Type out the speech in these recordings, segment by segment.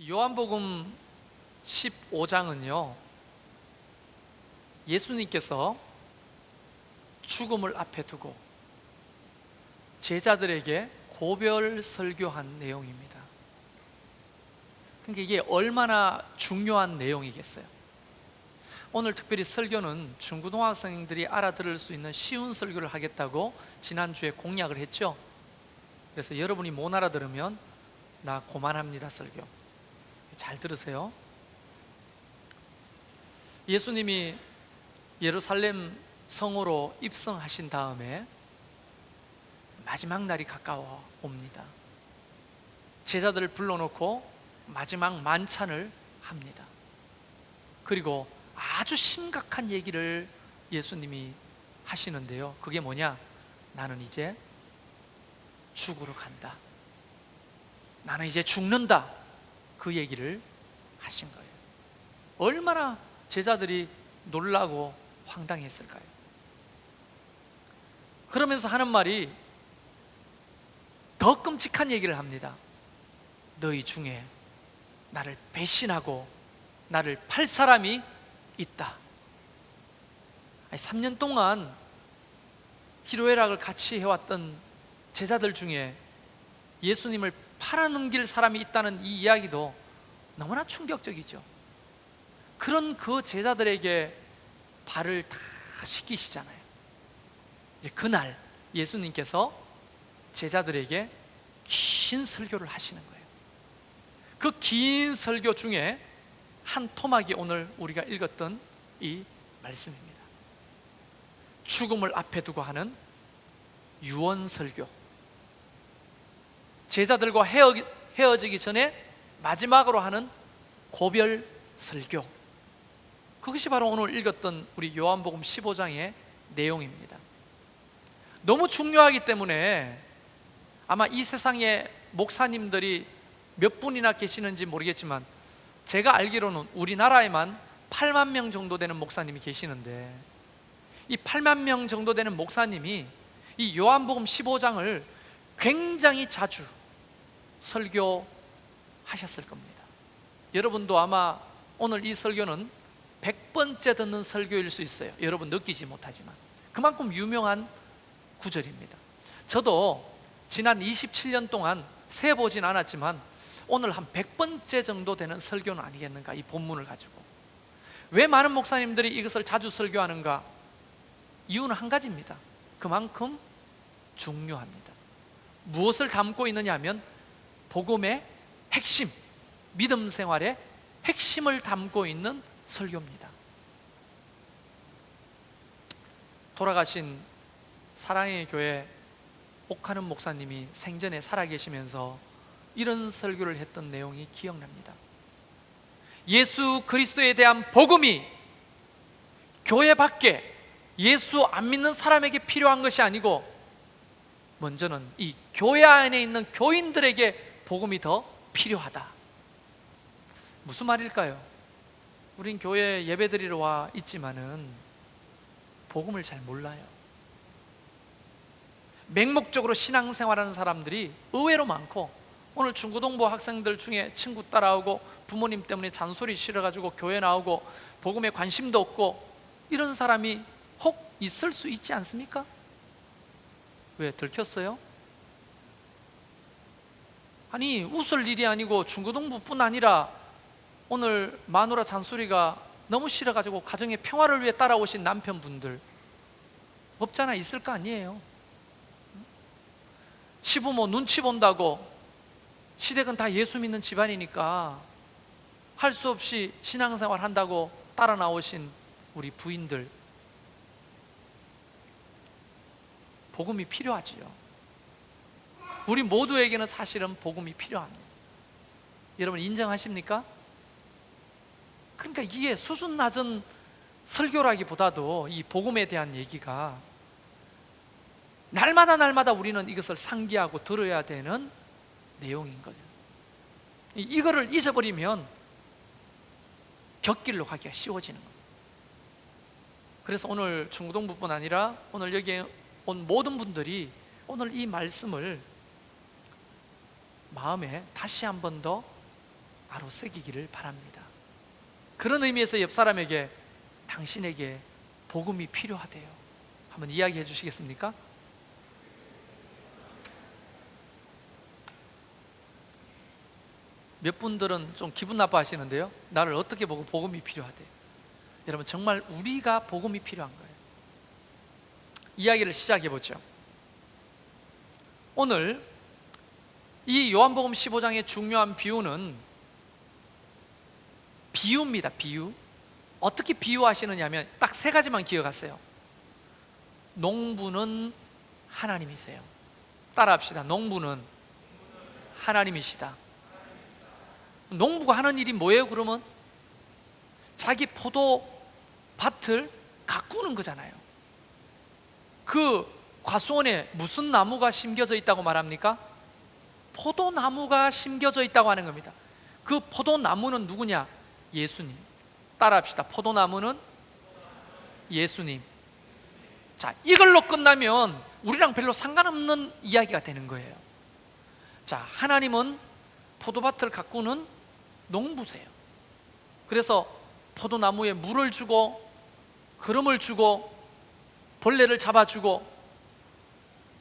요한복음 15장은요, 예수님께서 죽음을 앞에 두고 제자들에게 고별 설교한 내용입니다. 그러니까 이게 얼마나 중요한 내용이겠어요. 오늘 특별히 설교는 중고등학생들이 알아들을 수 있는 쉬운 설교를 하겠다고 지난주에 공약을 했죠. 그래서 여러분이 못 알아들으면 나 고만합니다 설교. 잘 들으세요. 예수님이 예루살렘 성으로 입성하신 다음에 마지막 날이 가까워 옵니다. 제자들을 불러놓고 마지막 만찬을 합니다. 그리고 아주 심각한 얘기를 예수님이 하시는데요, 그게 뭐냐? 나는 이제 죽으러 간다, 나는 이제 죽는다, 그 얘기를 하신 거예요. 얼마나 제자들이 놀라고 황당했을까요? 그러면서 하는 말이 더 끔찍한 얘기를 합니다. 너희 중에 나를 배신하고 나를 팔 사람이 있다. 3년 동안 희로애락을 같이 해왔던 제자들 중에 예수님을 팔아넘길 사람이 있다는 이 이야기도 너무나 충격적이죠. 그런 그 제자들에게 발을 다 씻기시잖아요. 이제 그날 예수님께서 제자들에게 긴 설교를 하시는 거예요. 그 긴 설교 중에 한 토막이 오늘 우리가 읽었던 이 말씀입니다. 죽음을 앞에 두고 하는 유언 설교, 제자들과 헤어지기 전에 마지막으로 하는 고별 설교, 그것이 바로 오늘 읽었던 우리 요한복음 15장의 내용입니다. 너무 중요하기 때문에 아마 이 세상에 목사님들이 몇 분이나 계시는지 모르겠지만 제가 알기로는 우리나라에만 8만 명 정도 되는 목사님이 계시는데, 이 8만 명 정도 되는 목사님이 이 요한복음 15장을 굉장히 자주 설교하셨을 겁니다. 여러분도 아마 오늘 이 설교는 100번째 듣는 설교일 수 있어요. 여러분 느끼지 못하지만 그만큼 유명한 구절입니다. 저도 지난 27년 동안 세보진 않았지만 오늘 한 100번째 정도 되는 설교는 아니겠는가, 이 본문을 가지고. 왜 많은 목사님들이 이것을 자주 설교하는가? 이유는 한 가지입니다. 그만큼 중요합니다. 무엇을 담고 있느냐 하면 복음의 핵심, 믿음 생활의 핵심을 담고 있는 설교입니다. 돌아가신 사랑의 교회 옥하는 목사님이 생전에 살아계시면서 이런 설교를 했던 내용이 기억납니다. 예수 그리스도에 대한 복음이 교회 밖에 예수 안 믿는 사람에게 필요한 것이 아니고 먼저는 이 교회 안에 있는 교인들에게 복음이 더 필요하다. 무슨 말일까요? 우린 교회 예배드리러 와 있지만은 복음을 잘 몰라요. 맹목적으로 신앙생활하는 사람들이 의외로 많고, 오늘 중고등부 학생들 중에 친구 따라오고 부모님 때문에 잔소리 싫어가지고 교회 나오고 복음에 관심도 없고 이런 사람이 혹 있을 수 있지 않습니까? 왜 들켰어요? 아니, 웃을 일이 아니고 중고등부뿐 아니라 오늘 마누라 잔소리가 너무 싫어가지고 가정의 평화를 위해 따라오신 남편분들 없잖아, 있을 거 아니에요. 시부모 눈치 본다고, 시댁은 다 예수 믿는 집안이니까 할 수 없이 신앙생활 한다고 따라 나오신 우리 부인들, 복음이 필요하지요. 우리 모두에게는 사실은 복음이 필요합니다. 여러분 인정하십니까? 그러니까 이게 수준 낮은 설교라기보다도 이 복음에 대한 얘기가 날마다 우리는 이것을 상기하고 들어야 되는 내용인 거예요. 이거를 잊어버리면 곁길로 가기가 쉬워지는 거예요. 그래서 오늘 중고등부뿐 아니라 오늘 여기에 온 모든 분들이 오늘 이 말씀을 마음에 다시 한 번 더 아로새기기를 바랍니다. 그런 의미에서 옆 사람에게 당신에게 복음이 필요하대요. 한번 이야기해 주시겠습니까? 몇 분들은 좀 기분 나빠하시는데요, 나를 어떻게 보고 복음이 필요하대요. 여러분, 정말 우리가 복음이 필요한 거예요. 이야기를 시작해 보죠. 오늘 이 요한복음 15장의 중요한 비유는 비유입니다. 비유. 어떻게 비유하시느냐면 딱 세 가지만 기억하세요. 농부는 하나님이세요. 따라합시다. 농부는 하나님이시다. 농부가 하는 일이 뭐예요? 그러면 자기 포도밭을 가꾸는 거잖아요. 그 과수원에 무슨 나무가 심겨져 있다고 말합니까? 포도나무가 심겨져 있다고 하는 겁니다. 그 포도나무는 누구냐? 예수님. 따라합시다. 포도나무는 예수님. 자, 이걸로 끝나면 우리랑 별로 상관없는 이야기가 되는 거예요. 자, 하나님은 포도밭을 가꾸는 농부세요. 그래서 포도나무에 물을 주고 거름을 주고 벌레를 잡아주고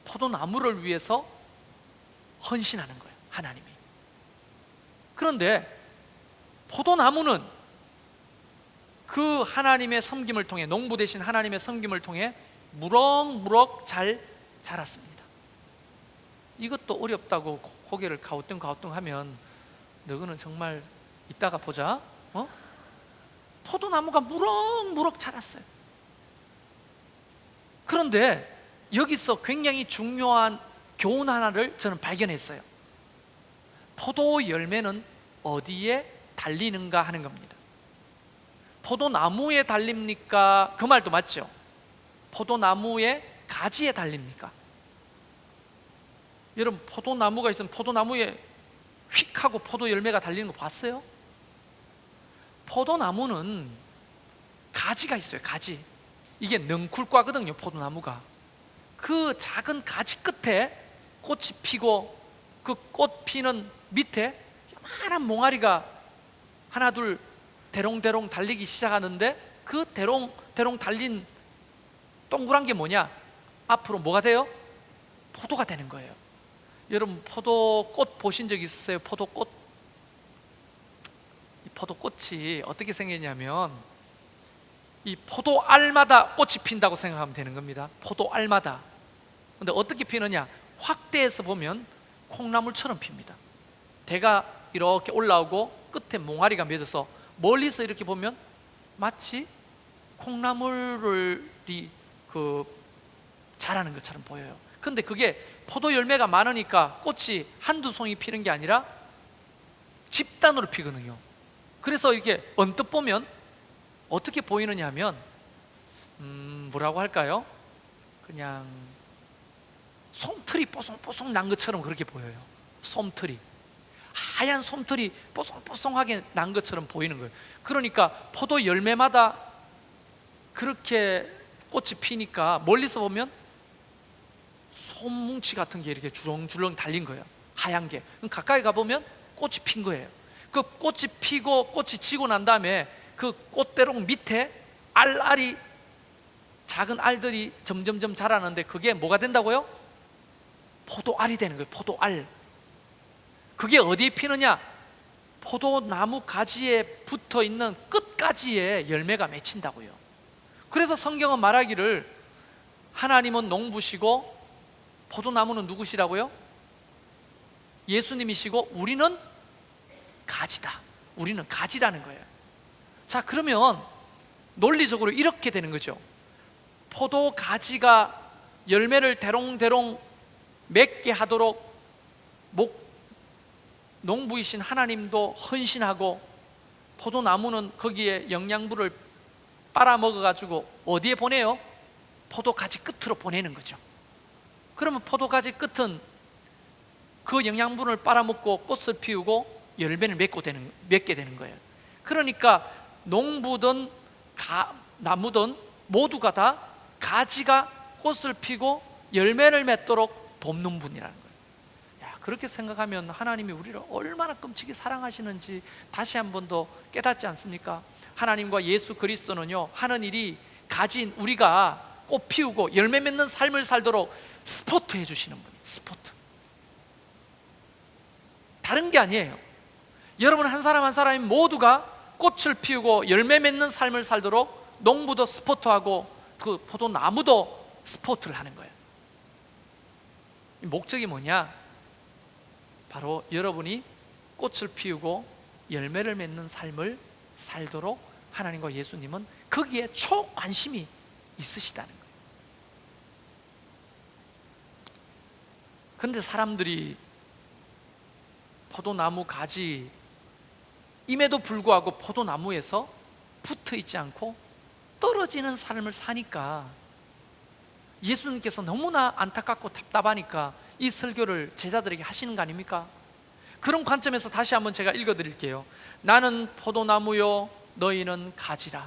포도나무를 위해서 헌신하는 거예요, 하나님이. 그런데 포도나무는 그 하나님의 섬김을 통해, 농부 대신 하나님의 섬김을 통해 무럭무럭 잘 자랐습니다. 이것도 어렵다고 고개를 가우뚱가우뚱하면 너희는 정말 이따가 보자. 포도나무가 무럭무럭 자랐어요. 그런데 여기서 굉장히 중요한 교훈 하나를 저는 발견했어요. 포도 열매는 어디에 달리는가 하는 겁니다. 포도나무에 달립니까? 그 말도 맞죠? 포도나무의 가지에 달립니까? 여러분, 포도나무가 있으면 포도나무에 휙 하고 포도 열매가 달리는 거 봤어요? 포도나무는 가지가 있어요. 가지. 이게 넝쿨과거든요, 포도나무가. 그 작은 가지 끝에 꽃이 피고 그 꽃 피는 밑에 요만한 몽아리가 하나 둘 대롱대롱 달리기 시작하는데, 그 대롱대롱 달린 동그란 게 뭐냐? 앞으로 뭐가 돼요? 포도가 되는 거예요. 여러분, 포도꽃 보신 적 있으세요? 포도꽃? 이 포도꽃이 어떻게 생겼냐면 이 포도알마다 꽃이 핀다고 생각하면 되는 겁니다. 포도알마다. 근데 어떻게 피느냐? 확대해서 보면 콩나물처럼 핍니다. 대가 이렇게 올라오고 끝에 몽아리가 맺어서 멀리서 이렇게 보면 마치 콩나물이 자라는 것처럼 보여요. 근데 그게 포도 열매가 많으니까 꽃이 한두 송이 피는 게 아니라 집단으로 피거든요. 그래서 이렇게 언뜻 보면 어떻게 보이느냐 하면 뭐라고 할까요? 그냥 솜털이 뽀송뽀송 난 것처럼 그렇게 보여요. 솜털이, 하얀 솜털이 뽀송뽀송하게 난 것처럼 보이는 거예요. 그러니까 포도 열매마다 그렇게 꽃이 피니까 멀리서 보면 솜뭉치 같은 게 이렇게 주렁주렁 달린 거예요. 하얀 게. 그럼 가까이 가보면 꽃이 핀 거예요. 그 꽃이 피고 꽃이 지고 난 다음에 그 꽃대롱 밑에 알알이, 작은 알들이 점점점 자라는데 그게 뭐가 된다고요? 포도알이 되는 거예요. 포도알. 그게 어디에 피느냐? 포도나무 가지에 붙어 있는 끝가지에 열매가 맺힌다고요. 그래서 성경은 말하기를 하나님은 농부시고 포도나무는 누구시라고요? 예수님이시고 우리는 가지다. 우리는 가지라는 거예요. 자, 그러면 논리적으로 이렇게 되는 거죠. 포도 가지가 열매를 대롱대롱 맺게 하도록 농부이신 하나님도 헌신하고 포도나무는 거기에 영양분을 빨아먹어가지고 어디에 보내요? 포도가지 끝으로 보내는 거죠. 그러면 포도가지 끝은 그 영양분을 빨아먹고 꽃을 피우고 열매를 맺게 되는 거예요. 그러니까 농부든 나무든 모두가 다 가지가 꽃을 피고 열매를 맺도록 돕는 분이라는 거예요. 야, 그렇게 생각하면 하나님이 우리를 얼마나 끔찍이 사랑하시는지 다시 한 번 더 깨닫지 않습니까? 하나님과 예수 그리스도는요, 하는 일이 가진 우리가 꽃 피우고 열매 맺는 삶을 살도록 스포트 해주시는 분이에요. 스포트. 다른 게 아니에요. 여러분 한 사람 한 사람이 모두가 꽃을 피우고 열매 맺는 삶을 살도록 농부도 스포트하고 그 포도나무도 스포트를 하는 거예요. 목적이 뭐냐? 바로 여러분이 꽃을 피우고 열매를 맺는 삶을 살도록 하나님과 예수님은 거기에 초관심이 있으시다는 거예요. 그런데 사람들이 포도나무 가지 임에도 불구하고 포도나무에서 붙어 있지 않고 떨어지는 삶을 사니까 예수님께서 너무나 안타깝고 답답하니까 이 설교를 제자들에게 하시는 거 아닙니까? 그런 관점에서 다시 한번 제가 읽어드릴게요. 나는 포도나무요 너희는 가지라.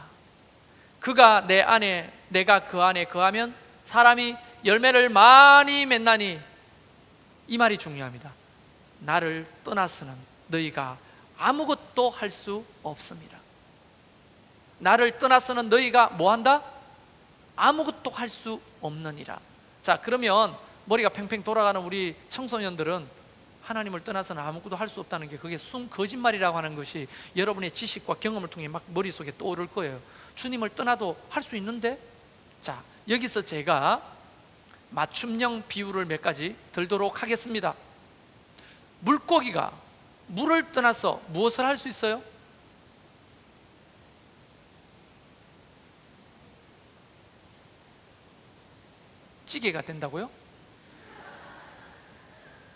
그가 내 안에 내가 그 안에 거하면 사람이 열매를 많이 맺나니, 이 말이 중요합니다. 나를 떠나서는 너희가 아무것도 할 수 없습니다. 나를 떠나서는 너희가 뭐한다? 아무것도 할 수 없느니라. 자, 그러면 머리가 팽팽 돌아가는 우리 청소년들은 하나님을 떠나서는 아무것도 할 수 없다는 게 그게 순 거짓말이라고 하는 것이 여러분의 지식과 경험을 통해 막 머릿속에 떠오를 거예요. 주님을 떠나도 할 수 있는데? 자, 여기서 제가 맞춤형 비유를 몇 가지 들도록 하겠습니다. 물고기가 물을 떠나서 무엇을 할 수 있어요? 찌개가 된다고요?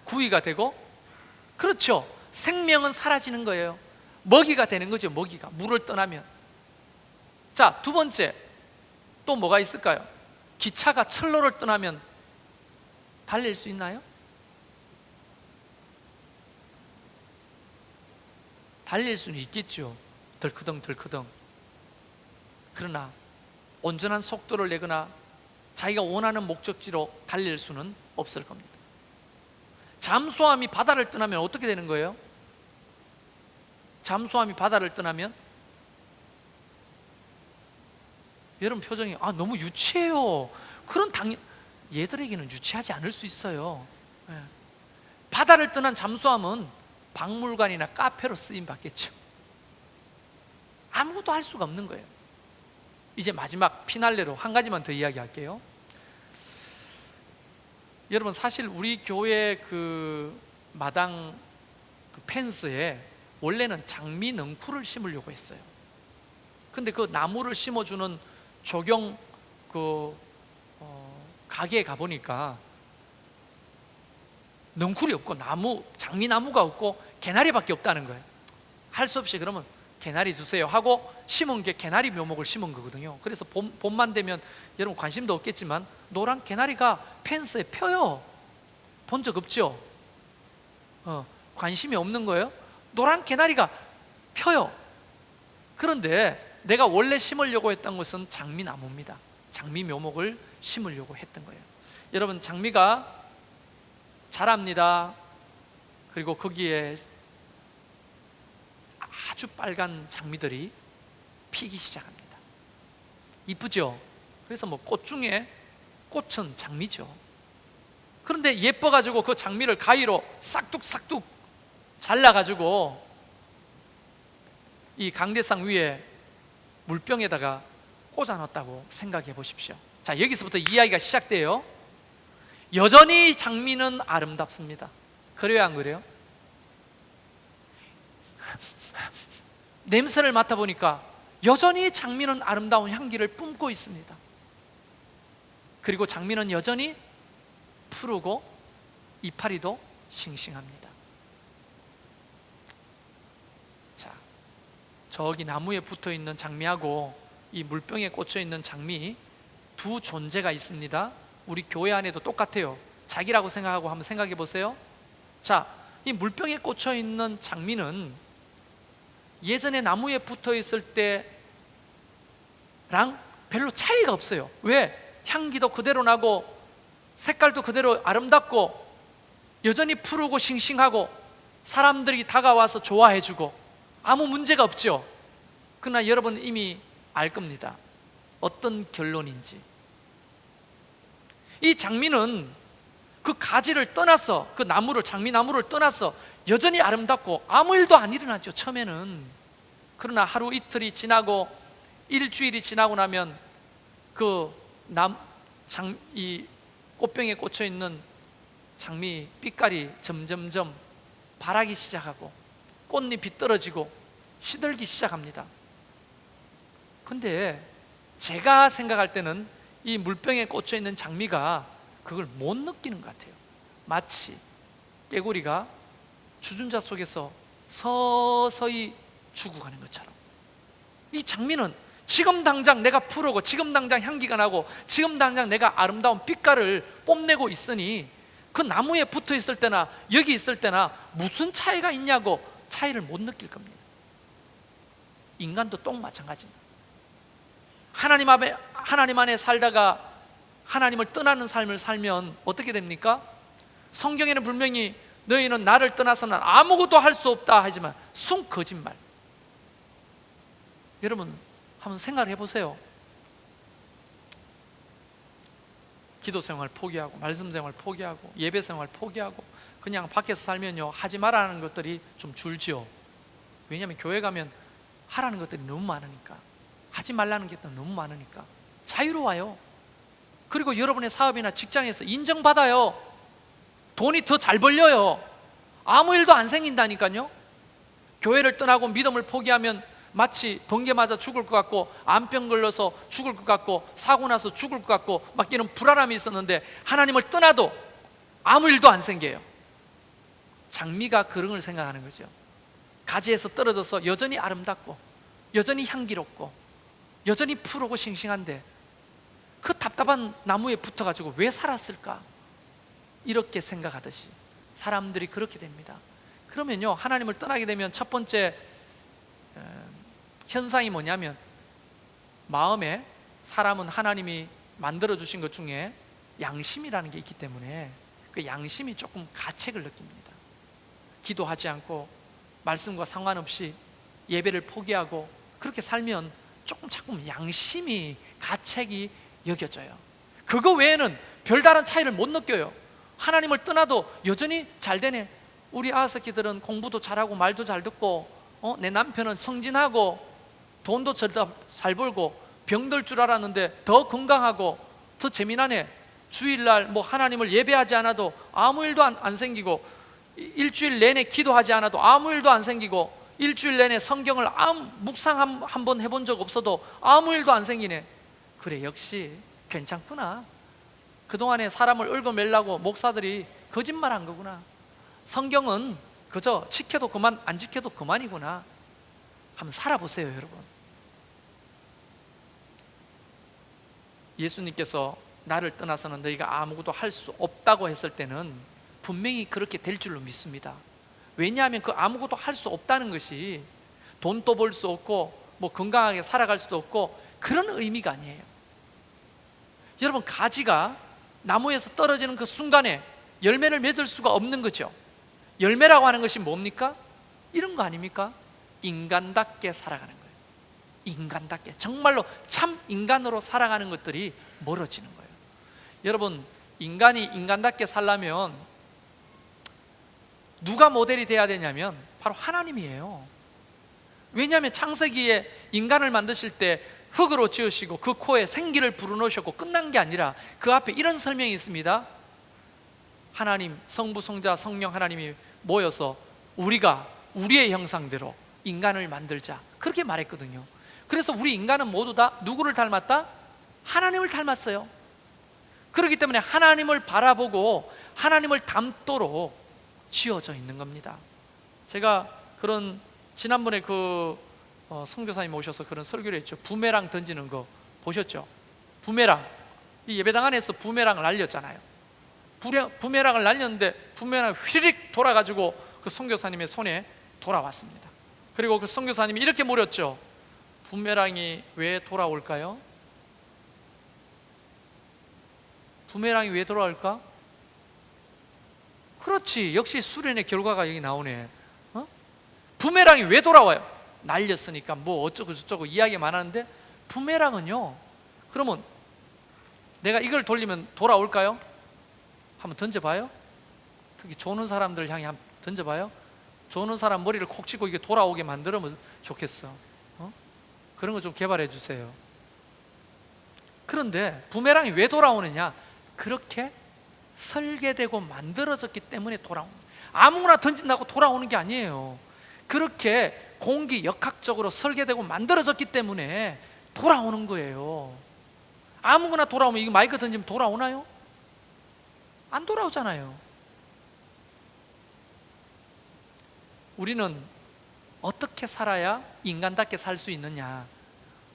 구이가 되고? 그렇죠. 생명은 사라지는 거예요. 먹이가 되는 거죠. 먹이가 물을 떠나면. 자, 두 번째 또 뭐가 있을까요? 기차가 철로를 떠나면 달릴 수 있나요? 달릴 수는 있겠죠. 덜커덩 덜커덩. 그러나 온전한 속도를 내거나 자기가 원하는 목적지로 달릴 수는 없을 겁니다. 잠수함이 바다를 떠나면 어떻게 되는 거예요? 잠수함이 바다를 떠나면? 여러분 표정이 너무 유치해요. 그런 얘들에게는 유치하지 않을 수 있어요. 네. 바다를 떠난 잠수함은 박물관이나 카페로 쓰임 받겠죠. 아무것도 할 수가 없는 거예요. 이제 마지막 피날레로 한 가지만 더 이야기할게요. 여러분 사실 우리 교회 그 마당 그 펜스에 원래는 장미 넝쿨을 심으려고 했어요. 근데 그 나무를 심어주는 조경 가게에 가보니까 넝쿨이 없고 장미나무가 없고 개나리밖에 없다는 거예요. 할 수 없이 그러면 개나리 주세요 하고 심은 게 개나리 묘목을 심은 거거든요. 그래서 봄만 되면 여러분 관심도 없겠지만 노란 개나리가 펜스에 펴요. 본 적 없죠? 관심이 없는 거예요. 노란 개나리가 펴요. 그런데 내가 원래 심으려고 했던 것은 장미나무입니다. 장미 묘목을 심으려고 했던 거예요. 여러분 장미가 자랍니다. 그리고 거기에 아주 빨간 장미들이 피기 시작합니다. 이쁘죠? 그래서 꽃 중에 꽃은 장미죠. 그런데 예뻐가지고 그 장미를 가위로 싹둑싹둑 잘라가지고 이 강대상 위에 물병에다가 꽂아놨다고 생각해 보십시오. 자, 여기서부터 이야기가 시작돼요. 여전히 장미는 아름답습니다. 그래요, 안 그래요? 냄새를 맡아보니까 여전히 장미는 아름다운 향기를 뿜고 있습니다. 그리고 장미는 여전히 푸르고 이파리도 싱싱합니다. 자, 저기 나무에 붙어있는 장미하고 이 물병에 꽂혀있는 장미 두 존재가 있습니다. 우리 교회 안에도 똑같아요. 자기라고 생각하고 한번 생각해 보세요. 자, 이 물병에 꽂혀있는 장미는 예전에 나무에 붙어있을 때랑 별로 차이가 없어요. 왜? 향기도 그대로 나고 색깔도 그대로 아름답고 여전히 푸르고 싱싱하고 사람들이 다가와서 좋아해주고 아무 문제가 없죠. 그러나 여러분 이미 알 겁니다. 어떤 결론인지. 이 장미는 그 가지를 떠나서, 그 나무를, 장미나무를 떠나서 여전히 아름답고 아무 일도 안 일어나죠, 처음에는. 그러나 하루 이틀이 지나고 일주일이 지나고 나면 이 꽃병에 꽂혀 있는 장미 빛깔이 점점점 바라기 시작하고 꽃잎이 떨어지고 시들기 시작합니다. 근데 제가 생각할 때는 이 물병에 꽂혀 있는 장미가 그걸 못 느끼는 것 같아요. 마치 깨구리가 주전자 속에서 서서히 죽어가는 것처럼 이 장미는 지금 당장 내가 푸르고 지금 당장 향기가 나고 지금 당장 내가 아름다운 빛깔을 뽐내고 있으니 그 나무에 붙어 있을 때나 여기 있을 때나 무슨 차이가 있냐고 차이를 못 느낄 겁니다. 인간도 똑 마찬가지입니다. 하나님 안에 살다가 하나님을 떠나는 삶을 살면 어떻게 됩니까? 성경에는 분명히 너희는 나를 떠나서는 아무것도 할 수 없다 하지만 순 거짓말. 여러분 한번 생각을 해보세요. 기도 생활 포기하고 말씀 생활 포기하고 예배 생활 포기하고 그냥 밖에서 살면요 하지 말라는 것들이 좀 줄지요. 왜냐하면 교회 가면 하라는 것들이 너무 많으니까, 하지 말라는 게 너무 많으니까 자유로워요. 그리고 여러분의 사업이나 직장에서 인정받아요. 돈이 더 잘 벌려요. 아무 일도 안 생긴다니까요. 교회를 떠나고 믿음을 포기하면 마치 번개 맞아 죽을 것 같고 암병 걸려서 죽을 것 같고 사고 나서 죽을 것 같고 막 이런 불안함이 있었는데 하나님을 떠나도 아무 일도 안 생겨요. 장미가 그런 걸 생각하는 거죠. 가지에서 떨어져서 여전히 아름답고 여전히 향기롭고 여전히 푸르고 싱싱한데 그 답답한 나무에 붙어가지고 왜 살았을까? 이렇게 생각하듯이 사람들이 그렇게 됩니다. 그러면요 하나님을 떠나게 되면 첫 번째 현상이 뭐냐면 마음에 사람은 하나님이 만들어주신 것 중에 양심이라는 게 있기 때문에 그 양심이 조금 가책을 느낍니다. 기도하지 않고 말씀과 상관없이 예배를 포기하고 그렇게 살면 조금 양심이 가책이 여겨져요. 그거 외에는 별다른 차이를 못 느껴요. 하나님을 떠나도 여전히 잘 되네. 우리 아새끼들은 공부도 잘하고 말도 잘 듣고 내 남편은 성진하고 돈도 잘 벌고 병들 줄 알았는데 더 건강하고 더 재미나네. 주일날 뭐 하나님을 예배하지 않아도 아무 일도 안 생기고 일주일 내내 기도하지 않아도 아무 일도 안 생기고 일주일 내내 성경을 묵상 한 번 해본 적 없어도 아무 일도 안 생기네. 그래 역시 괜찮구나. 그동안에 사람을 얽어매려고 목사들이 거짓말한 거구나. 성경은 그저 지켜도 그만 안 지켜도 그만이구나. 한번 살아보세요 여러분. 예수님께서 나를 떠나서는 너희가 아무것도 할 수 없다고 했을 때는 분명히 그렇게 될 줄로 믿습니다. 왜냐하면 그 아무것도 할 수 없다는 것이 돈도 벌 수 없고 뭐 건강하게 살아갈 수도 없고 그런 의미가 아니에요. 여러분 가지가 나무에서 떨어지는 그 순간에 열매를 맺을 수가 없는 거죠. 열매라고 하는 것이 뭡니까? 이런 거 아닙니까? 인간답게 살아가는 거예요. 인간답게 정말로 참 인간으로 살아가는 것들이 멀어지는 거예요. 여러분 인간이 인간답게 살려면 누가 모델이 돼야 되냐면 바로 하나님이에요. 왜냐하면 창세기에 인간을 만드실 때 흙으로 지으시고 그 코에 생기를 불어넣으셨고 끝난 게 아니라 그 앞에 이런 설명이 있습니다. 하나님, 성부, 성자, 성령 하나님이 모여서 우리가 우리의 형상대로 인간을 만들자 그렇게 말했거든요. 그래서 우리 인간은 모두 다 누구를 닮았다? 하나님을 닮았어요. 그렇기 때문에 하나님을 바라보고 하나님을 닮도록 지어져 있는 겁니다. 제가 그런 지난번에 선교사님 오셔서 그런 설교를 했죠. 부메랑 던지는 거 보셨죠? 부메랑, 이 예배당 안에서 부메랑을 날렸잖아요. 부메랑을 날렸는데 부메랑이 휘릭 돌아가지고 그 선교사님의 손에 돌아왔습니다. 그리고 그 선교사님이 이렇게 물었죠. 부메랑이 왜 돌아올까요? 부메랑이 왜 돌아올까? 그렇지. 역시 수련의 결과가 여기 나오네. 부메랑이 왜 돌아와요? 날렸으니까 뭐 어쩌고 저쩌고 이야기 많았는데, 부메랑은요, 그러면 내가 이걸 돌리면 돌아올까요? 한번 던져봐요. 특히 조는 사람들 향해 한번 던져봐요. 조는 사람 머리를 콕 치고 이게 돌아오게 만들면 좋겠어. 그런 거 좀 개발해 주세요. 그런데 부메랑이 왜 돌아오느냐? 그렇게 설계되고 만들어졌기 때문에 돌아오는 거예요. 아무나 던진다고 돌아오는 게 아니에요. 그렇게 공기 역학적으로 설계되고 만들어졌기 때문에 돌아오는 거예요. 아무거나 돌아오면, 이거 마이크 던지면 돌아오나요? 안 돌아오잖아요. 우리는 어떻게 살아야 인간답게 살 수 있느냐?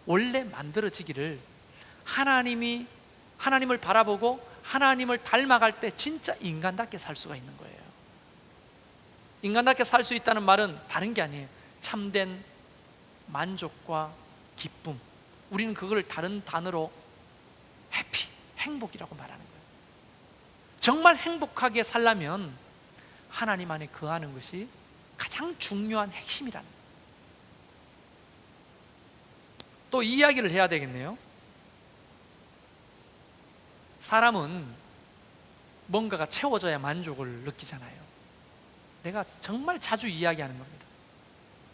원래 만들어지기를 하나님을 바라보고 하나님을 닮아갈 때 진짜 인간답게 살 수가 있는 거예요. 인간답게 살 수 있다는 말은 다른 게 아니에요. 참된 만족과 기쁨. 우리는 그걸 다른 단어로 해피, 행복이라고 말하는 거예요. 정말 행복하게 살려면 하나님 안에 거하는 것이 가장 중요한 핵심이라는 거예요. 또 이 이야기를 해야 되겠네요. 사람은 뭔가가 채워져야 만족을 느끼잖아요. 내가 정말 자주 이야기하는 겁니다.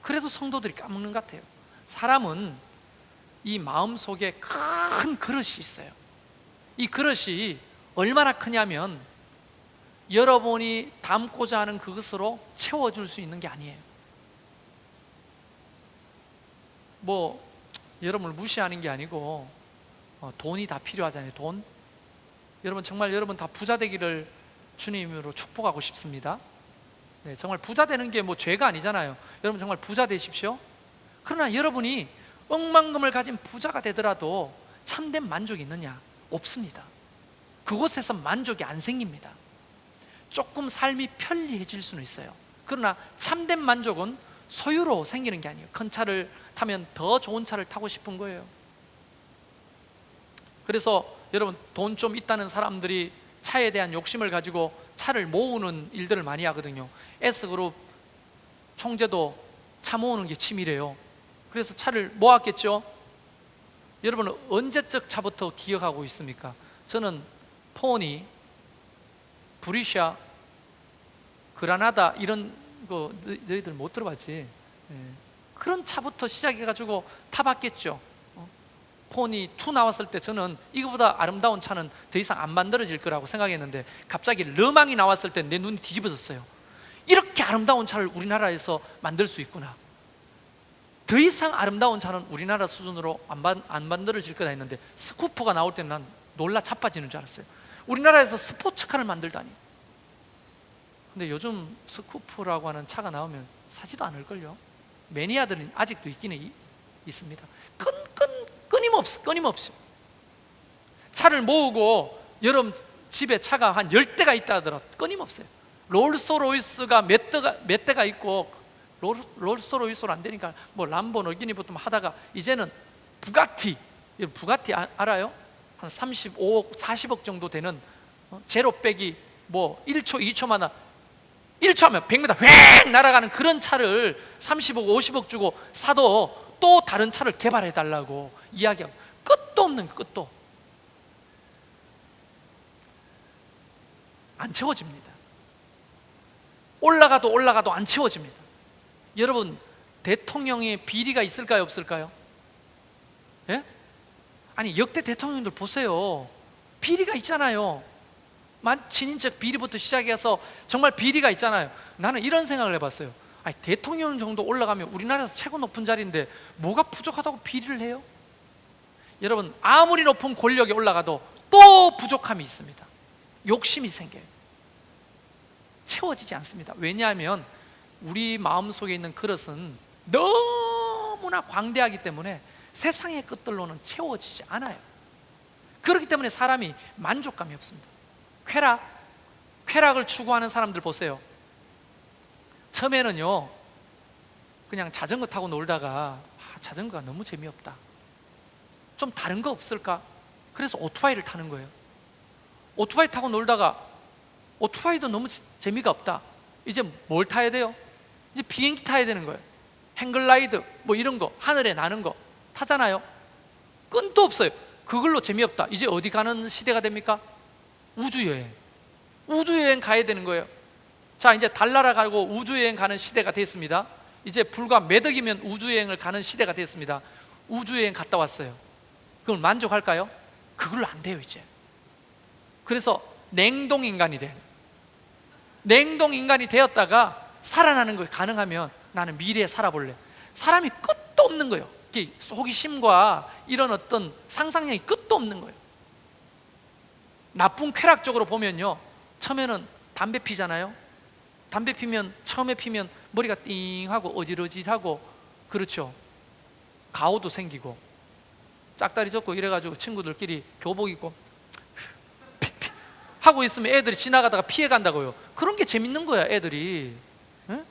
그래도 성도들이 까먹는 것 같아요. 사람은 이 마음속에 큰 그릇이 있어요. 이 그릇이 얼마나 크냐면 여러분이 담고자 하는 그것으로 채워줄 수 있는 게 아니에요. 뭐 여러분을 무시하는 게 아니고 돈이 다 필요하잖아요. 돈. 여러분 정말 여러분 다 부자 되기를 주님으로 축복하고 싶습니다. 네, 정말 부자 되는 게 뭐 죄가 아니잖아요. 여러분 정말 부자 되십시오. 그러나 여러분이 억만금을 가진 부자가 되더라도 참된 만족이 있느냐? 없습니다. 그곳에서 만족이 안 생깁니다. 조금 삶이 편리해질 수는 있어요. 그러나 참된 만족은 소유로 생기는 게 아니에요. 큰 차를 타면 더 좋은 차를 타고 싶은 거예요. 그래서 여러분 돈 좀 있다는 사람들이 차에 대한 욕심을 가지고 차를 모으는 일들을 많이 하거든요. S그룹 총재도 차 모으는 게 취미래요. 그래서 차를 모았겠죠. 여러분은 언제적 차부터 기억하고 있습니까? 저는 포니, 브리샤, 그라나다 이런 거 너희들 못 들어봤지? 그런 차부터 시작해가지고 타봤겠죠. 포니 2 나왔을 때 저는 이거보다 아름다운 차는 더 이상 안 만들어질 거라고 생각했는데 갑자기 르망이 나왔을 때 내 눈이 뒤집어졌어요. 이렇게 아름다운 차를 우리나라에서 만들 수 있구나. 더 이상 아름다운 차는 우리나라 수준으로 안 만들어질 거다 했는데 스쿠퍼가 나올 때는 난 놀라 자빠지는 줄 알았어요. 우리나라에서 스포츠카를 만들다니. 근데 요즘 스쿠퍼라고 하는 차가 나오면 사지도 않을걸요. 매니아들은 아직도 있기는 있습니다. 끊임없이 차를 모으고 여러분 집에 차가 한 10대가 있다 하더라도 끊임없어요. 롤스로이스가 몇 대가 있고 롤스로이스로 안 되니까 뭐 람보르기니부터 하다가 이제는 부가티 알아요? 한 35억, 40억 정도 되는 제로 빼기 뭐 1초, 2초마다 1초 하면 100m 휙 날아가는 그런 차를 30억, 50억 주고 사도 또 다른 차를 개발해 달라고 이야기하고 끝도 없는 끝도 안 채워집니다. 올라가도 안 채워집니다. 여러분 대통령의 비리가 있을까요, 없을까요? 예? 아니 역대 대통령들 보세요. 비리가 있잖아요. 친인척 비리부터 시작해서 정말 비리가 있잖아요. 나는 이런 생각을 해봤어요. 아니, 대통령 정도 올라가면 우리나라에서 최고 높은 자리인데 뭐가 부족하다고 비리를 해요? 여러분 아무리 높은 권력에 올라가도 또 부족함이 있습니다. 욕심이 생겨요. 채워지지 않습니다. 왜냐하면 우리 마음속에 있는 그릇은 너무나 광대하기 때문에 세상의 것들로는 채워지지 않아요. 그렇기 때문에 사람이 만족감이 없습니다. 쾌락을 추구하는 사람들 보세요. 처음에는요 그냥 자전거 타고 놀다가 자전거가 너무 재미없다, 좀 다른 거 없을까? 그래서 오토바이를 타는 거예요. 오토바이 타고 놀다가 오토바이도 너무 재미가 없다. 이제 뭘 타야 돼요? 이제 비행기 타야 되는 거예요. 행글라이드 뭐 이런 거, 하늘에 나는 거 타잖아요. 끈도 없어요. 그걸로 재미없다. 이제 어디 가는 시대가 됩니까? 우주여행. 우주여행 가야 되는 거예요. 자, 이제 달 날아가고 우주여행 가는 시대가 됐습니다. 이제 불과 몇 억이면 우주여행을 가는 시대가 됐습니다. 우주여행 갔다 왔어요. 그걸 만족할까요? 그걸로 안 돼요 이제. 그래서 냉동인간이 돼요. 냉동인간이 되었다가 살아나는 걸 가능하면 나는 미래에 살아볼래. 사람이 끝도 없는 거예요. 호기심과 이런 어떤 상상력이 끝도 없는 거예요. 나쁜 쾌락적으로 보면요, 처음에는 담배 피잖아요. 담배 피면, 처음에 피면 머리가 띵하고 어지러지하고, 그렇죠. 가오도 생기고 짝다리 젖고 이래가지고 친구들끼리 교복 입고 하고 있으면 애들이 지나가다가 피해간다고요. 그런 게 재밌는 거야 애들이. 에?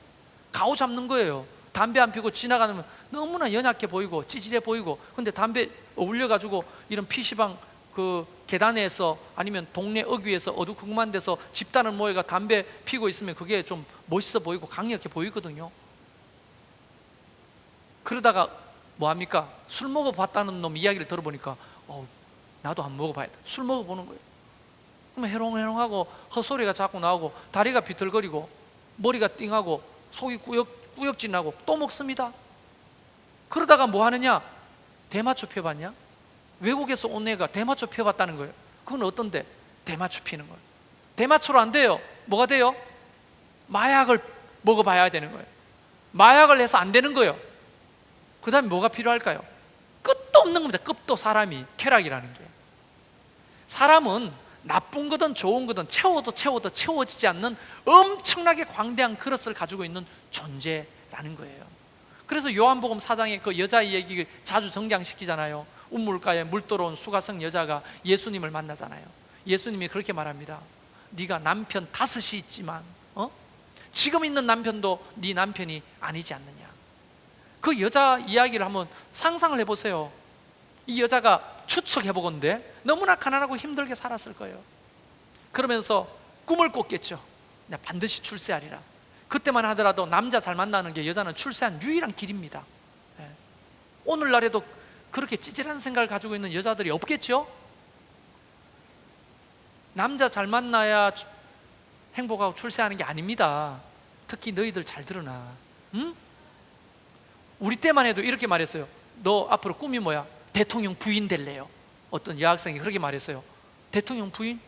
가오 잡는 거예요. 담배 안 피고 지나가면 너무나 연약해 보이고 찌질해 보이고, 근데 담배 어울려가지고 이런 PC방 그 계단에서 아니면 동네 어귀에서 어두컴컴한 데서 집단을 모여가 담배 피고 있으면 그게 좀 멋있어 보이고 강력해 보이거든요. 그러다가 뭐합니까? 술 먹어봤다는 놈 이야기를 들어보니까 나도 한번 먹어봐야 돼. 술 먹어보는 거예요. 그러면 해롱해롱하고 헛소리가 자꾸 나오고 다리가 비틀거리고 머리가 띵하고 속이 꾸역진하고 또 먹습니다. 그러다가 뭐 하느냐? 대마초 펴봤냐? 외국에서 온 애가 대마초 펴봤다는 거예요. 그건 어떤데? 대마초 피는 거예요. 대마초로 안 돼요. 뭐가 돼요? 마약을 먹어봐야 되는 거예요. 마약을 해서 안 되는 거예요. 그 다음에 뭐가 필요할까요? 끝도 없는 겁니다. 끝도. 사람이 쾌락이라는 게. 사람은 나쁜 거든 좋은 거든 채워도 채워지지 않는 엄청나게 광대한 그릇을 가지고 있는 존재라는 거예요. 그래서 요한복음 4장에 그 여자 얘기 자주 등장시키잖아요. 우물가에 물 들어온 수가성 여자가 예수님을 만나잖아요. 예수님이 그렇게 말합니다. 네가 남편 5이 있지만 지금 있는 남편도 네 남편이 아니지 않느냐. 그 여자 이야기를 한번 상상을 해보세요. 이 여자가 추측해보건대 너무나 가난하고 힘들게 살았을 거예요. 그러면서 꿈을 꿨겠죠. 내가 반드시 출세하리라. 그때만 하더라도 남자 잘 만나는 게 여자는 출세한 유일한 길입니다. 오늘날에도 그렇게 찌질한 생각을 가지고 있는 여자들이 없겠죠? 남자 잘 만나야 행복하고 출세하는 게 아닙니다. 특히 너희들 잘 들으나, 응? 우리 때만 해도 이렇게 말했어요. 너 앞으로 꿈이 뭐야? 대통령 부인 될래요. 어떤 여학생이 그렇게 말했어요. 대통령 부인?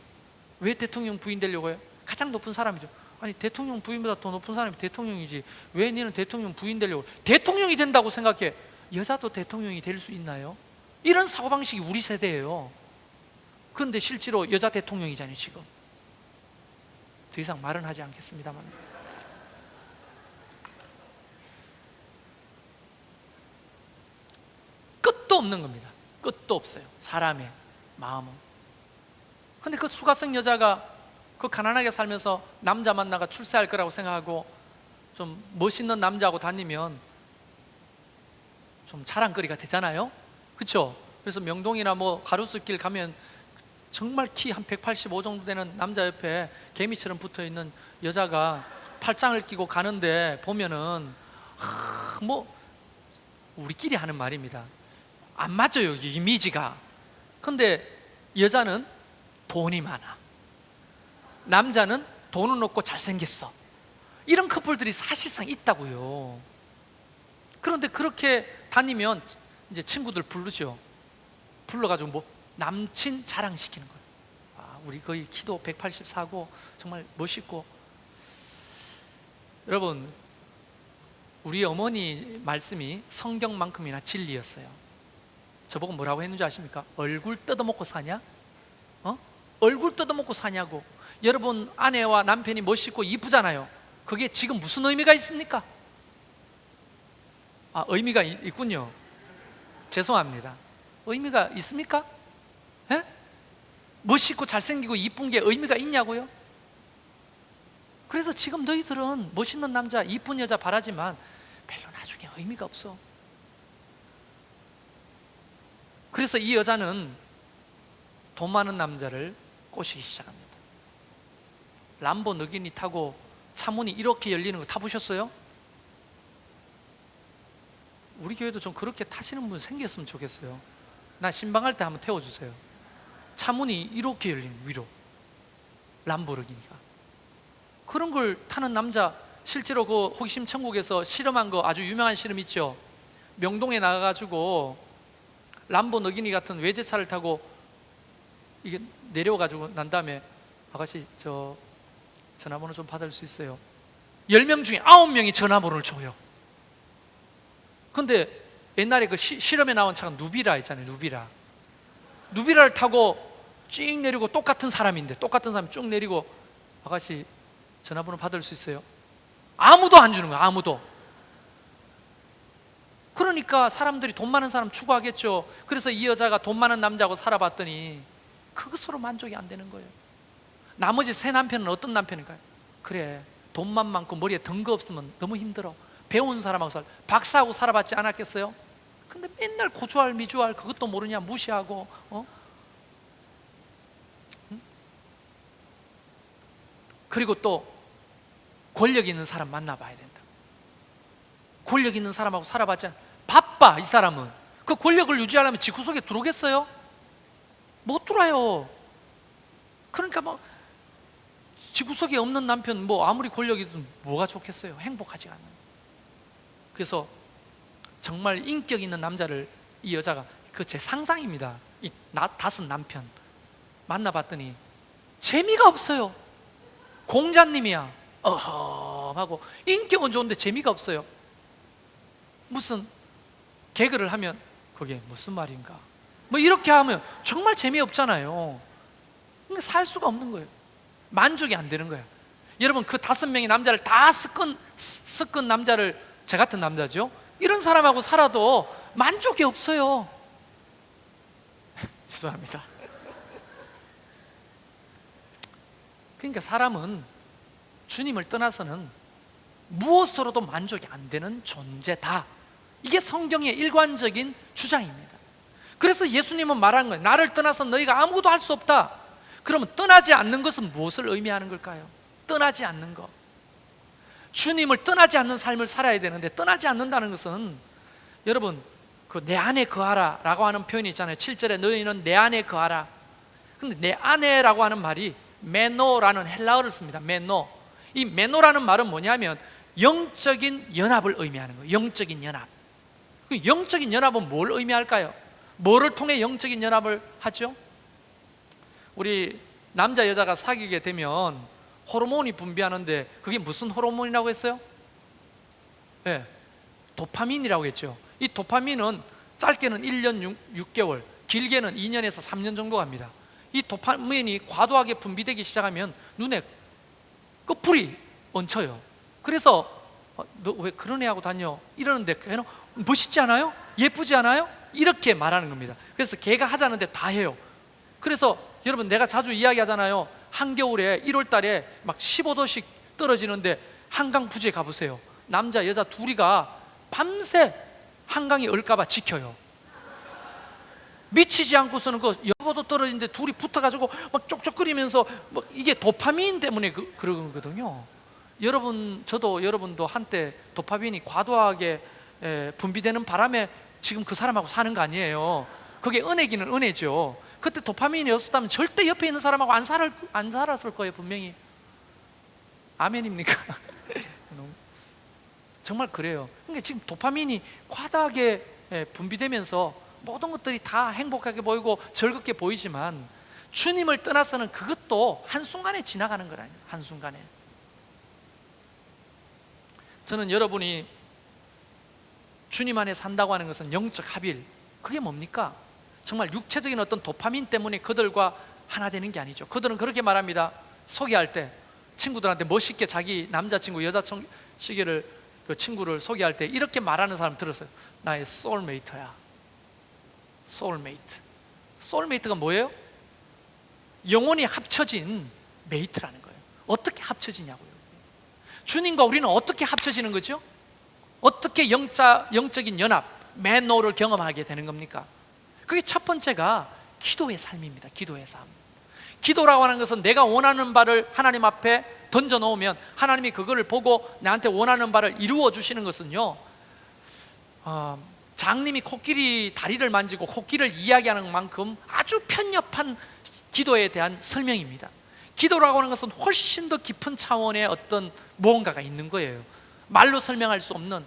왜 대통령 부인 되려고 해요? 가장 높은 사람이죠. 아니 대통령 부인보다 더 높은 사람이 대통령이지 왜 너는 대통령 부인 되려고. 대통령이 된다고 생각해. 여자도 대통령이 될 수 있나요? 이런 사고방식이 우리 세대예요. 그런데 실제로 여자 대통령이잖아요 지금. 더 이상 말은 하지 않겠습니다만, 끝도 없는 겁니다. 끝도 없어요 사람의 마음은. 근데 그 수가성 여자가 그 가난하게 살면서 남자 만나가 출세할 거라고 생각하고 좀 멋있는 남자하고 다니면 좀 자랑거리가 되잖아요. 그렇죠? 그래서 명동이나 뭐 가로수길 가면 정말 키 한 185 정도 되는 남자 옆에 개미처럼 붙어있는 여자가 팔짱을 끼고 가는데 보면은 뭐 우리끼리 하는 말입니다. 안 맞아요 이 이미지가. 근데 여자는 돈이 많아, 남자는 돈은 없고 잘생겼어. 이런 커플들이 사실상 있다고요. 그런데 그렇게 다니면 이제 친구들 부르죠. 불러가지고 뭐 남친 자랑시키는 거예요. 아, 우리 거의 키도 184고 정말 멋있고. 여러분, 우리 어머니 말씀이 성경만큼이나 진리였어요. 저보고 뭐라고 했는지 아십니까? 얼굴 뜯어먹고 사냐? 얼굴 뜯어먹고 사냐고. 여러분 아내와 남편이 멋있고 이쁘잖아요. 그게 지금 무슨 의미가 있습니까? 아, 의미가 있군요. 죄송합니다. 의미가 있습니까? 에? 멋있고 잘생기고 이쁜 게 의미가 있냐고요? 그래서 지금 너희들은 멋있는 남자, 이쁜 여자 바라지만 별로 나중에 의미가 없어. 그래서 이 여자는 돈 많은 남자를 꼬시기 시작합니다. 람보르기니 타고 차문이 이렇게 열리는 거 타보셨어요? 우리 교회도 좀 그렇게 타시는 분 생겼으면 좋겠어요. 나 신방할 때 한번 태워주세요. 차문이 이렇게 열리는, 위로. 람보르기니가. 그런 걸 타는 남자, 실제로 그 호기심 천국에서 실험한 거 아주 유명한 실험 있죠. 명동에 나가가지고 람보르기니 같은 외제차를 타고 이게 내려가지고 난 다음에, 아가씨 저 전화번호 좀 받을 수 있어요? 10명 중에 9명이 전화번호를 줘요. 근데 옛날에 그 실험에 나온 차가 누비라 있잖아요. 누비라를 타고 쭉 내리고, 똑같은 사람인데 똑같은 사람이 쭉 내리고, 아가씨 전화번호 받을 수 있어요? 아무도 안 주는 거야. 아무도. 그러니까 사람들이 돈 많은 사람 추구하겠죠. 그래서 이 여자가 돈 많은 남자하고 살아봤더니 그것으로 만족이 안 되는 거예요. 나머지 세 남편은 어떤 남편일까요? 그래, 돈만 많고 머리에 든 거 없으면 너무 힘들어. 배운 사람하고 박사하고 살아봤지 않았겠어요? 근데 맨날 고주할 미주할 그것도 모르냐 무시하고, 응? 그리고 또 권력 있는 사람 만나봐야 된다. 권력 있는 사람하고 살아봤자 바빠. 이 사람은 그 권력을 유지하려면 지구 속에 들어오겠어요? 못 들어요. 그러니까 뭐 지구 속에 없는 남편 뭐 아무리 권력이든 뭐가 좋겠어요? 행복하지 않아요. 그래서 정말 인격 있는 남자를 이 여자가, 그 제 상상입니다. 이 다섯 남편 만나봤더니 재미가 없어요. 공자님이야. 어허하고 인격은 좋은데 재미가 없어요. 무슨 개그를 하면 그게 무슨 말인가, 뭐 이렇게 하면 정말 재미없잖아요. 근데 살 수가 없는 거예요. 만족이 안 되는 거예요. 여러분, 그 5명의 남자를 다 섞은 남자를, 저 같은 남자죠, 이런 사람하고 살아도 만족이 없어요. 죄송합니다. 그러니까 사람은 주님을 떠나서는 무엇으로도 만족이 안 되는 존재다. 이게 성경의 일관적인 주장입니다. 그래서 예수님은 말하는 거예요. 나를 떠나서 너희가 아무것도 할 수 없다. 그러면 떠나지 않는 것은 무엇을 의미하는 걸까요? 떠나지 않는 것. 주님을 떠나지 않는 삶을 살아야 되는데, 떠나지 않는다는 것은, 여러분, 그 내 안에 거하라 라고 하는 표현이 있잖아요. 7절에 너희는 내 안에 거하라. 근데 내 안에라고 하는 말이 메노라는 헬라어를 씁니다. 메노. 이 메노라는 말은 뭐냐면 영적인 연합을 의미하는 거예요. 영적인 연합. 그 영적인 연합은 뭘 의미할까요? 뭐를 통해 영적인 연합을 하죠? 우리 남자 여자가 사귀게 되면 호르몬이 분비하는데, 그게 무슨 호르몬이라고 했어요? 네, 도파민이라고 했죠. 이 도파민은 짧게는 1년 6개월, 길게는 2년에서 3년 정도 갑니다. 이 도파민이 과도하게 분비되기 시작하면 눈에 끝불이 얹혀요. 그래서 너 왜 그런 애하고 다녀? 이러는데 걔는 멋있지 않아요? 예쁘지 않아요? 이렇게 말하는 겁니다. 그래서 걔가 하자는데 다 해요. 그래서 여러분, 내가 자주 이야기하잖아요. 한겨울에 1월 달에 막 15도씩 떨어지는데 한강 부지에 가보세요. 남자 여자 둘이가 밤새 한강이 얼까봐 지켜요. 미치지 않고서는 그 0도 떨어지는데 둘이 붙어가지고 막 쪽쪽거리면서, 막 이게 도파민 때문에 그런 거거든요. 여러분, 저도 여러분도 한때 도파민이 과도하게 분비되는 바람에 지금 그 사람하고 사는 거 아니에요. 그게 은혜기는 은혜죠. 그때 도파민이 없었다면 절대 옆에 있는 사람하고 안 살았을 거예요, 분명히. 아멘입니까? 정말 그래요. 그러니까 지금 도파민이 과다하게 분비되면서 모든 것들이 다 행복하게 보이고 즐겁게 보이지만, 주님을 떠나서는 그것도 한순간에 지나가는 거라요. 한순간에. 저는 여러분이 주님 안에 산다고 하는 것은 영적 합일, 그게 뭡니까? 정말 육체적인 어떤 도파민 때문에 그들과 하나 되는 게 아니죠. 그들은 그렇게 말합니다. 소개할 때 친구들한테 멋있게 자기 남자친구, 여자친구를, 그 친구를 소개할 때 이렇게 말하는 사람 들었어요. 나의 소울메이트야. 소울메이트. 소울메이트가 뭐예요? 영혼이 합쳐진 메이트라는 거예요. 어떻게 합쳐지냐고요. 주님과 우리는 어떻게 합쳐지는 거죠? 어떻게 영적인 연합, 메노를 경험하게 되는 겁니까? 그게 첫 번째가 기도의 삶입니다. 기도의 삶. 기도라고 하는 것은 내가 원하는 바를 하나님 앞에 던져 놓으면 하나님이 그거를 보고 나한테 원하는 바를 이루어 주시는 것은요, 장님이 코끼리 다리를 만지고 코끼리를 이야기하는 만큼 아주 편협한 기도에 대한 설명입니다. 기도라고 하는 것은 훨씬 더 깊은 차원의 어떤 무언가가 있는 거예요. 말로 설명할 수 없는,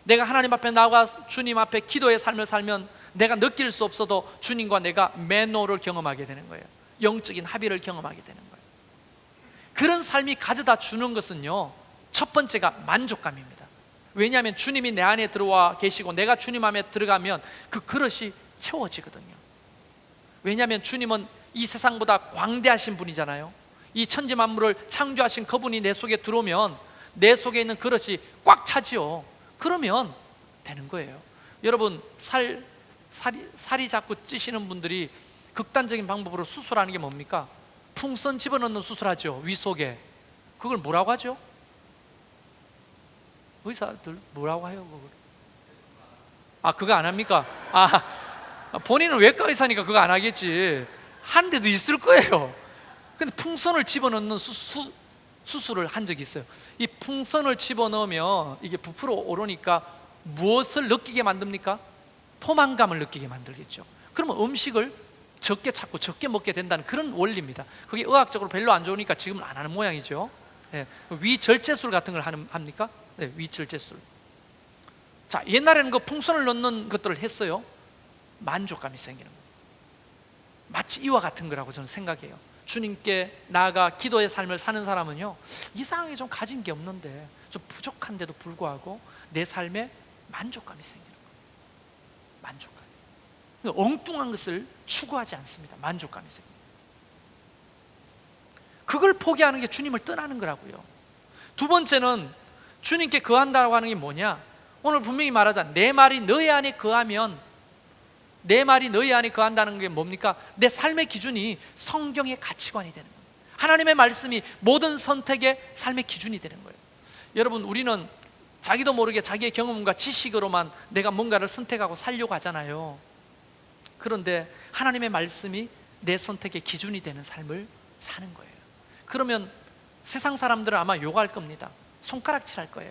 내가 하나님 앞에 나가 주님 앞에 기도의 삶을 살면 내가 느낄 수 없어도 주님과 내가 매너를 경험하게 되는 거예요. 영적인 합의를 경험하게 되는 거예요. 그런 삶이 가져다 주는 것은요, 첫 번째가 만족감입니다. 왜냐하면 주님이 내 안에 들어와 계시고 내가 주님 안에 들어가면 그 그릇이 채워지거든요. 왜냐하면 주님은 이 세상보다 광대하신 분이잖아요. 이 천지 만물을 창조하신 그분이 내 속에 들어오면 내 속에 있는 그릇이 꽉 차지요. 그러면 되는 거예요. 여러분, 살이 자꾸 찌시는 분들이 극단적인 방법으로 수술하는 게 뭡니까? 풍선 집어넣는 수술하죠. 위 속에. 그걸 뭐라고 하죠? 의사들 뭐라고 해요? 그걸? 그거 안 합니까? 본인은 외과 의사니까 그거 안 하겠지. 한 데도 있을 거예요. 근데 풍선을 집어넣는 수술을 한 적이 있어요. 이 풍선을 집어넣으면 이게 부풀어 오르니까 무엇을 느끼게 만듭니까? 포만감을 느끼게 만들겠죠. 그러면 음식을 적게 찾고 적게 먹게 된다는 그런 원리입니다. 그게 의학적으로 별로 안 좋으니까 지금은 안 하는 모양이죠. 네. 위절제술 같은 걸 합니까? 네, 위절제술. 자, 옛날에는 그 풍선을 넣는 것들을 했어요. 만족감이 생기는 거예요. 마치 이와 같은 거라고 저는 생각해요. 주님께 나아가 기도의 삶을 사는 사람은요, 이상하게 좀 가진 게 없는데 좀 부족한데도 불구하고 내 삶에 만족감이 생기는 거예요. 만족감. 엉뚱한 것을 추구하지 않습니다. 만족감이 생깁니다. 그걸 포기하는 게 주님을 떠나는 거라고요. 두 번째는 주님께 거한다고 하는 게 뭐냐? 오늘 분명히 말하자. 내 말이 너희 안에 거하면, 내 말이 너희 안에 거한다는 게 뭡니까? 내 삶의 기준이 성경의 가치관이 되는 거예요. 하나님의 말씀이 모든 선택의 삶의 기준이 되는 거예요. 여러분, 우리는 자기도 모르게 자기의 경험과 지식으로만 내가 뭔가를 선택하고 살려고 하잖아요. 그런데 하나님의 말씀이 내 선택의 기준이 되는 삶을 사는 거예요. 그러면 세상 사람들은 아마 욕할 겁니다. 손가락질할 거예요.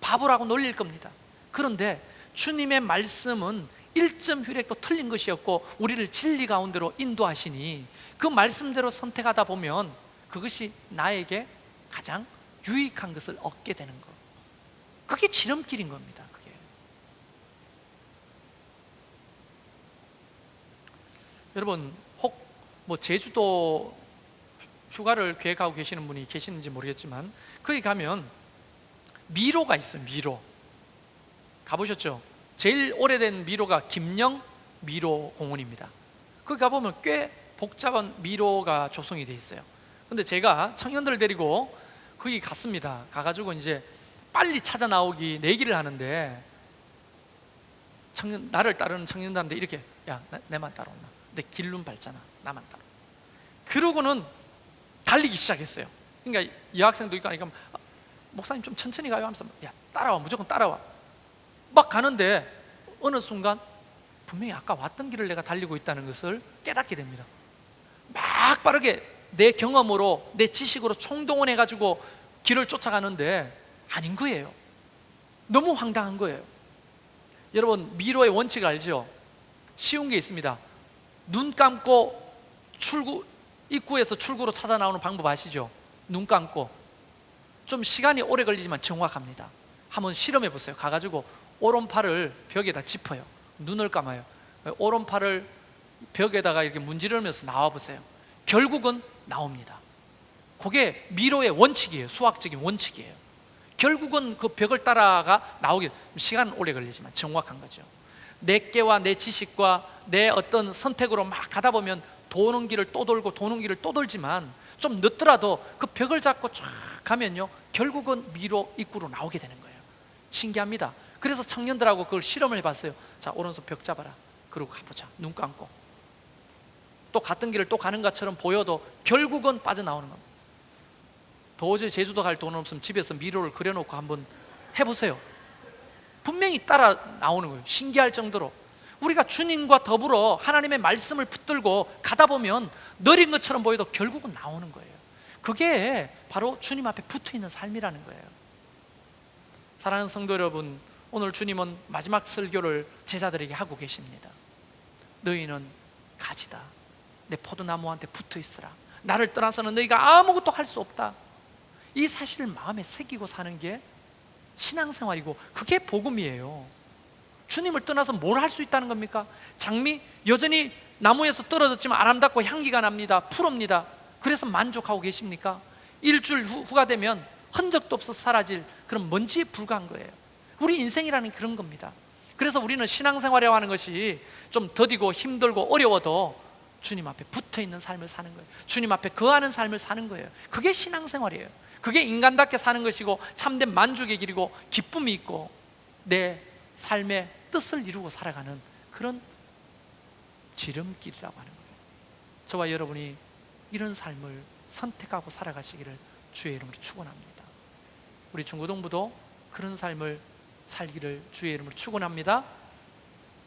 바보라고 놀릴 겁니다. 그런데 주님의 말씀은 1점 휘rek도 틀린 것이었고 우리를 진리 가운데로 인도하시니 그 말씀대로 선택하다 보면 그것이 나에게 가장 유익한 것을 얻게 되는 것. 그게 지름길인 겁니다. 그게. 여러분, 혹 제주도 휴가를 계획하고 계시는 분이 계시는지 모르겠지만 거기 가면 미로가 있어요. 미로. 가보셨죠? 제일 오래된 미로가 김영 미로 공원입니다. 거기 가보면 꽤 복잡한 미로가 조성이 되어 있어요. 근데 제가 청년들 데리고 거기 갔습니다. 가가지고 이제 빨리 찾아 나오기 내기를 하는데 나를 따르는 청년들한테 이렇게, 야, 내만 따라온나? 내 길눈 밟잖아. 나만 따라. 그러고는 달리기 시작했어요. 그러니까 여학생도 있고 하니까 목사님 좀 천천히 가요 하면서, 야, 따라와, 무조건 따라와. 막 가는데 어느 순간 분명히 아까 왔던 길을 내가 달리고 있다는 것을 깨닫게 됩니다. 막 빠르게 내 경험으로, 내 지식으로 총동원해가지고 길을 쫓아가는데 아닌 거예요. 너무 황당한 거예요. 여러분, 미로의 원칙을 알죠? 쉬운 게 있습니다. 눈 감고 입구에서 출구로 찾아 나오는 방법 아시죠? 눈 감고. 좀 시간이 오래 걸리지만 정확합니다. 한번 실험해 보세요. 가가지고 오른팔을 벽에다 짚어요. 눈을 감아요. 오른팔을 벽에다가 이렇게 문지르면서 나와보세요. 결국은 나옵니다. 그게 미로의 원칙이에요. 수학적인 원칙이에요. 결국은 그 벽을 따라가 나오게, 시간은 오래 걸리지만 정확한 거죠. 내 깨와 내 지식과 내 어떤 선택으로 막 가다 보면 도는 길을 또 돌고 도는 길을 또 돌지만 좀 늦더라도 그 벽을 잡고 쫙 가면요, 결국은 미로 입구로 나오게 되는 거예요. 신기합니다. 그래서 청년들하고 그걸 실험을 해봤어요. 자, 오른손 벽 잡아라. 그러고 가보자. 눈 감고. 또 갔던 길을 또 가는 것처럼 보여도 결국은 빠져나오는 겁니다. 도저히 제주도 갈 돈 없으면 집에서 미로를 그려놓고 한번 해보세요. 분명히 따라 나오는 거예요. 신기할 정도로. 우리가 주님과 더불어 하나님의 말씀을 붙들고 가다 보면 느린 것처럼 보여도 결국은 나오는 거예요. 그게 바로 주님 앞에 붙어 있는 삶이라는 거예요. 사랑하는 성도 여러분, 오늘 주님은 마지막 설교를 제자들에게 하고 계십니다. 너희는 가지다. 내 포도나무한테 붙어 있으라. 나를 떠나서는 너희가 아무것도 할 수 없다. 이 사실을 마음에 새기고 사는 게 신앙생활이고 그게 복음이에요. 주님을 떠나서 뭘 할 수 있다는 겁니까? 장미 여전히 나무에서 떨어졌지만 아름답고 향기가 납니다. 푸릅니다. 그래서 만족하고 계십니까? 일주일 후가 되면 흔적도 없어 사라질 그런 먼지에 불과한 거예요. 우리 인생이라는 그런 겁니다. 그래서 우리는 신앙생활이라고 하는 것이 좀 더디고 힘들고 어려워도 주님 앞에 붙어있는 삶을 사는 거예요. 주님 앞에 거하는 삶을 사는 거예요. 그게 신앙생활이에요. 그게 인간답게 사는 것이고 참된 만족의 길이고 기쁨이 있고 내 삶의 뜻을 이루고 살아가는 그런 지름길이라고 하는 거예요. 저와 여러분이 이런 삶을 선택하고 살아가시기를 주의 이름으로 축원합니다. 우리 중고등부도 그런 삶을 살기를 주의 이름으로 축원합니다.